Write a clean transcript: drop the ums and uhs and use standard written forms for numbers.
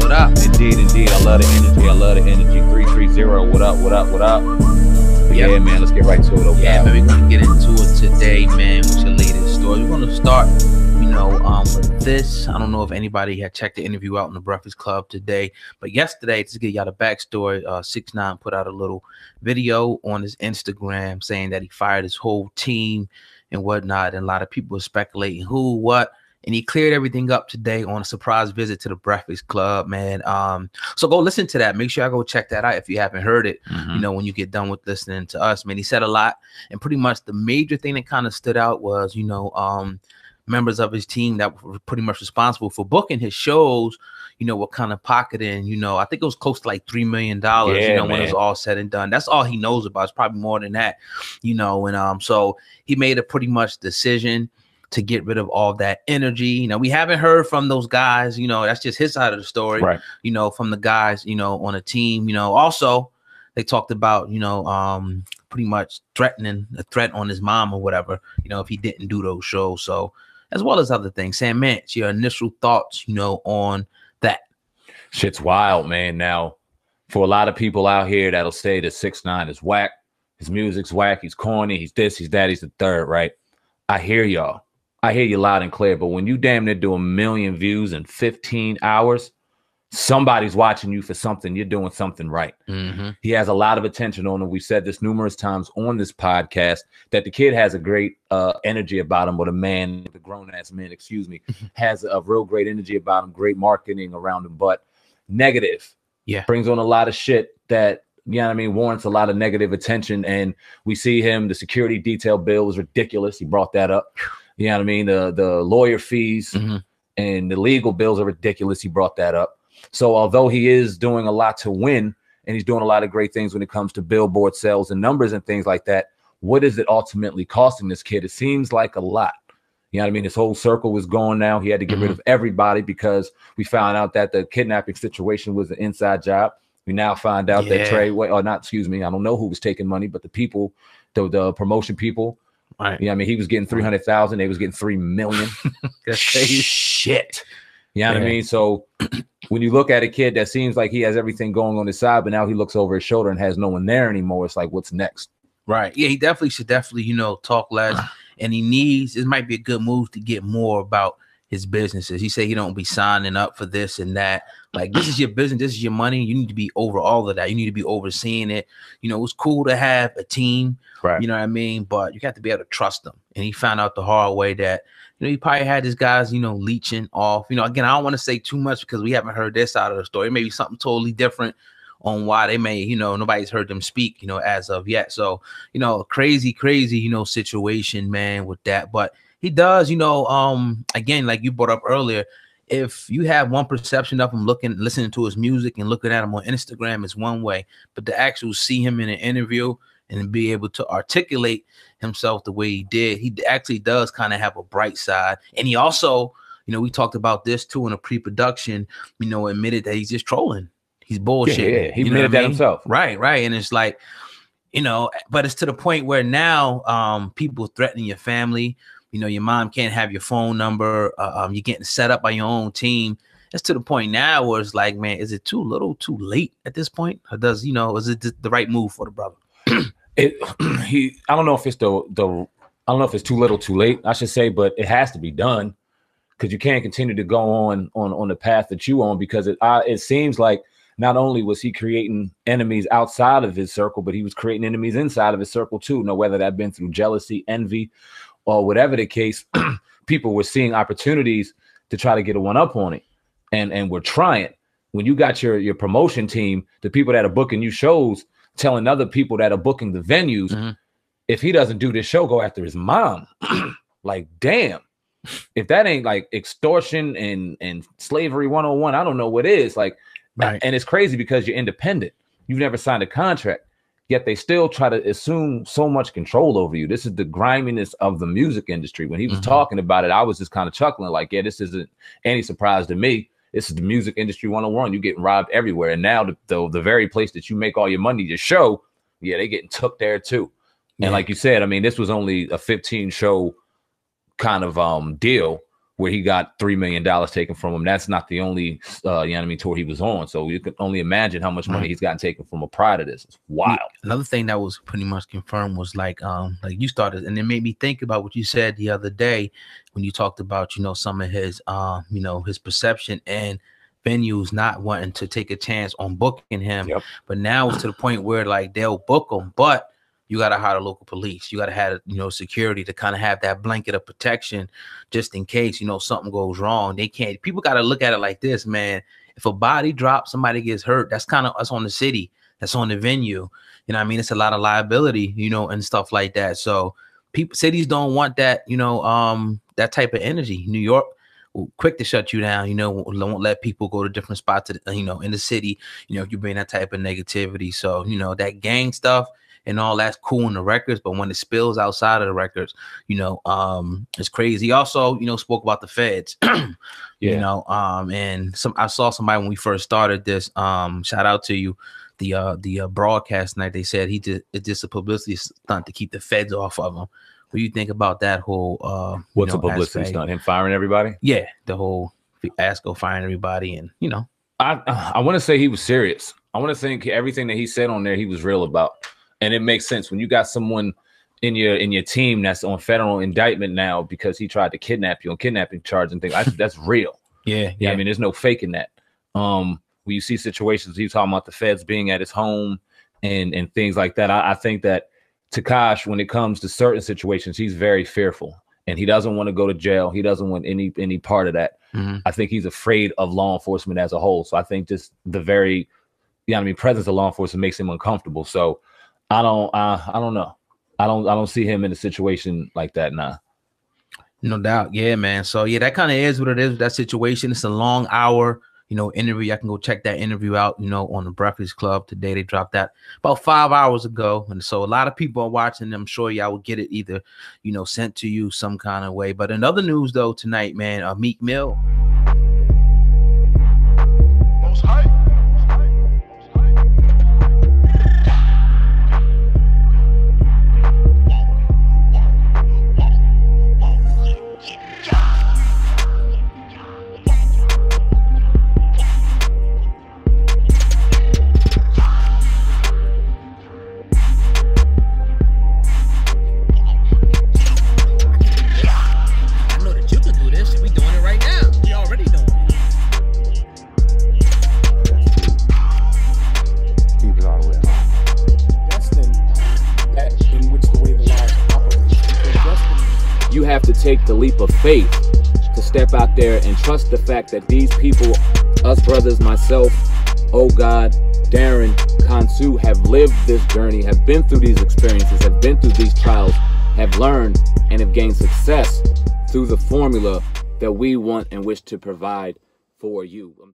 What up? Indeed, indeed. I love the energy. I love the energy. 330. What up? What up? What up? But yeah, man. Let's get right to it. Okay. Yeah, man. We're gonna get into it today, man. With your latest story. We're gonna start, with this. I don't know if anybody had checked the interview out in the Breakfast Club today, but yesterday, to get y'all the backstory, 6ix 9ine put out a little video on his Instagram saying that he fired his whole team and whatnot, and a lot of people were speculating who, what. And he cleared everything up today on a surprise visit to the Breakfast Club, man. So go listen to that. Make sure I go check that out if you haven't heard it. When you get done with listening to us, man. He said a lot, and pretty much the major thing that kind of stood out was, members of his team that were pretty much responsible for booking his shows, were kind of pocketing, I think it was close to like $3 million, when it was all said and done. That's all he knows about. It's probably more than that, and so he made a pretty much decision to get rid of all that energy. We haven't heard from those guys, that's just his side of the story, right? From the guys, on a team, also they talked about, pretty much threatening a threat on his mom or whatever, if he didn't do those shows. So as well as other things. SamAnt, your initial thoughts, on that. Shit's wild, man. Now, for a lot of people out here that'll say that 6ix 9ine is whack, his music's whack, he's corny, he's this, he's that, he's the third, right? I hear y'all. I hear you loud and clear, but when you damn near do 1 million views in 15 hours, somebody's watching you for something. You're doing something right. He has a lot of attention on him. We've said this numerous times on this podcast that the kid has a great energy about him, or the grown-ass man, has a real great energy about him, great marketing around him, but negative. Yeah. Brings on a lot of shit that, warrants a lot of negative attention. And we see him, the security detail bill was ridiculous. He brought that up. The lawyer fees and the legal bills are ridiculous. He brought that up. So although he is doing a lot to win, and he's doing a lot of great things when it comes to billboard sales and numbers and things like that, what is it ultimately costing this kid? It seems like a lot. His whole circle was gone now. He had to get rid of everybody because we found out that the kidnapping situation was an inside job. We now find out that I don't know who was taking money, but the people, the promotion people, right. He was getting 300,000. They was getting 3 million. That's shit. What I mean? So when you look at a kid that seems like he has everything going on his side, but now he looks over his shoulder and has no one there anymore, it's like, what's next? Right. Yeah, he should talk less. And it might be a good move to get more about his businesses. He said he don't be signing up for this and that. Like, this is your business, this is your money. You need to be over all of that. You need to be overseeing it. It's cool to have a team, right? You know what I mean? But you got to be able to trust them. And he found out the hard way that, he probably had his guys, leeching off. Again, I don't want to say too much because we haven't heard their side of the story. Maybe something totally different on why they may, nobody's heard them speak, as of yet. So, crazy, situation, man, with that. But he does, again, like you brought up earlier, if you have one perception of him listening to his music and looking at him on Instagram is one way, but to actually see him in an interview and be able to articulate himself the way he did, he actually does kind of have a bright side. And he also, we talked about this too in a pre-production, admitted that he's just trolling. He's bullshit. Yeah, he admitted that himself. Right. And it's like, but it's to the point where now people threatening your family. Your mom can't have your phone number. You're getting set up by your own team. It's to the point now where it's like, man, is it too little, too late at this point? Or does, is it the right move for the brother? I don't know if it's I don't know if it's too little, too late, I should say, but it has to be done because you can't continue to go on the path that you on, because it seems like not only was he creating enemies outside of his circle, but he was creating enemies inside of his circle too. Whether that been through jealousy, envy, or whatever the case, people were seeing opportunities to try to get a one up on it, and we're trying. When you got your promotion team, the people that are booking you shows, telling other people that are booking the venues, if he doesn't do this show, go after his mom. Like, damn, if that ain't like extortion and slavery 101, I don't know what is. Like, right. And it's crazy because you're independent. You've never signed a contract, yet they still try to assume so much control over you. This is the griminess of the music industry. When he was talking about it, I was just kind of chuckling like, yeah, this isn't any surprise to me. This is the music industry 101. You're getting robbed everywhere. And now the very place that you make all your money, your show, yeah, they getting took there too. Yeah. And like you said, I mean, this was only a 15 show kind of deal where he got $3 million taken from him. That's not the only, you know what I mean, tour he was on. So you can only imagine how much money he's gotten taken from a prior to this. It's wild. Another thing that was pretty much confirmed was like you started, and it made me think about what you said the other day when you talked about, you know, some of his, you know, his perception and venues not wanting to take a chance on booking him. Yep. But now it's to the point where like they'll book him, but you got to hire local police. You got to have, you know, security to kind of have that blanket of protection just in case, you know, something goes wrong. They can't, people got to look at it like this, man. If a body drops, somebody gets hurt, that's on the city. That's on the venue. You know what I mean? It's a lot of liability, you know, and stuff like that. So cities don't want that, you know, that type of energy. New York, quick to shut you down, you know, won't let people go to different spots, you know, in the city, you know, if you bring that type of negativity. So, you know, that gang stuff and all that's cool in the records, but when it spills outside of the records, you know, it's crazy. He also, you know, spoke about the feds, you know, and I saw somebody when we first started this, shout out to you, the broadcast night, they said it's just a publicity stunt to keep the feds off of him. What do you think about that whole, what's a publicity stunt? Him firing everybody? Yeah. The whole Asco firing everybody. And, you know, I want to say he was serious. I want to think everything that he said on there, he was real about. And it makes sense when you got someone in your team that's on federal indictment now because he tried to kidnap you on kidnapping charge and things. That's real. Yeah. I mean, there's no faking that. When you see situations, he's talking about the feds being at his home and things like that. I think that Tekashi, when it comes to certain situations, he's very fearful and he doesn't want to go to jail. He doesn't want any part of that. I think he's afraid of law enforcement as a whole. So I think just the very, you know what I mean, presence of law enforcement makes him uncomfortable. So I don't know. I don't see him in a situation like that now. No doubt. Yeah, man. So yeah, that kind of is what it is, that situation. It's a long hour, you know, interview. I can go check that interview out, you know, on the Breakfast Club today. They dropped that about 5 hours ago. And so a lot of people are watching. I'm sure y'all will get it either, you know, sent to you some kind of way. But in other news though, tonight, man, Meek Mill. You have to take the leap of faith to step out there and trust the fact that these people, us brothers, myself, Oh God, Darren, Kansu, have lived this journey, have been through these experiences, have been through these trials, have learned and have gained success through the formula that we want and wish to provide for you.